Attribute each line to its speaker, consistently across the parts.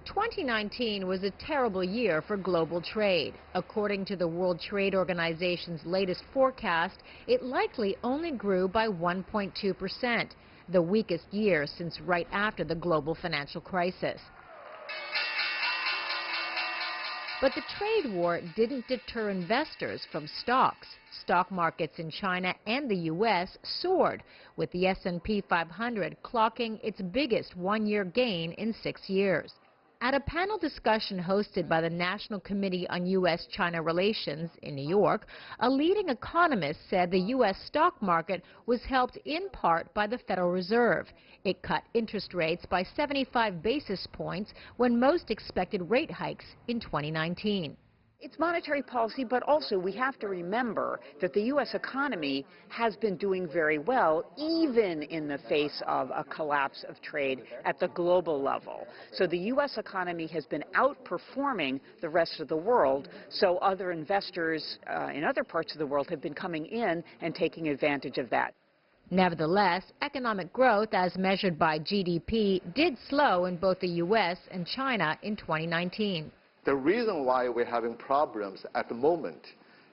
Speaker 1: 2019 was a terrible year for global trade. According to the World Trade Organization's latest forecast, it likely only grew by 1.2%, the weakest year since right after the global financial crisis. But the trade war didn't deter investors from stocks. Stock markets in China and the U.S. soared, with the S&P 500 clocking its biggest one-year gain in 6 years. At a panel discussion hosted by the National Committee on U.S. China Relations in New York, a leading economist said the U.S. stock market was helped in part by the Federal Reserve. It cut interest rates by 75 basis points when most expected rate hikes in 2019.
Speaker 2: It's monetary policy, but also we have to remember that the U.S. economy has been doing very well, even in the face of a collapse of trade at the global level. So the U.S. economy has been outperforming the rest of the world, so other investors in other parts of the world have been coming in and taking advantage of that.
Speaker 1: Nevertheless, economic growth, as measured by GDP, did slow in both the U.S. and China in 2019.
Speaker 3: The reason why we're having problems at the moment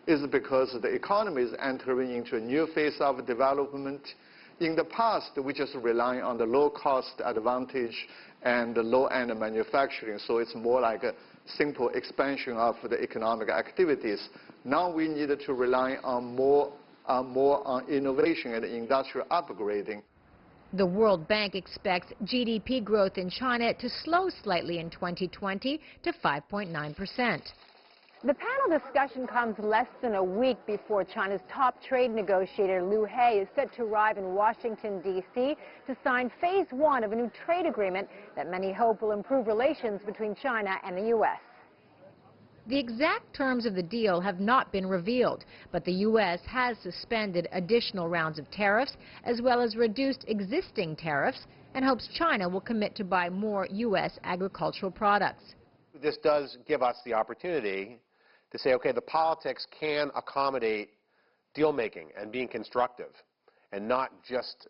Speaker 3: is because the economy is entering into a new phase of development. In the past, we just rely on the low-cost advantage and the low-end manufacturing, so it's more like a simple expansion of the economic activities. Now we need to rely on more on innovation and industrial upgrading.
Speaker 1: The World Bank expects GDP growth in China to slow slightly in 2020 to 5.9%.
Speaker 4: The panel discussion comes less than a week before China's top trade negotiator Liu He is set to arrive in Washington, D.C. to sign phase one of a new trade agreement that many hope will improve relations between China and the U.S.
Speaker 1: The exact terms of the deal have not been revealed, but the U.S. has suspended additional rounds of tariffs as well as reduced existing tariffs and hopes China will commit to buy more U.S. agricultural products.
Speaker 5: This does give us the opportunity to say, okay, the politics can accommodate deal-making and being constructive and not just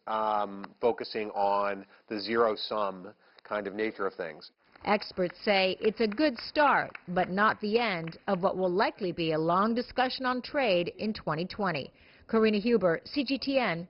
Speaker 5: focusing on the zero-sum kind of nature of things.
Speaker 1: Experts say it's a good start, but not the end of what will likely be a long discussion on trade in 2020. Karina, CGTN.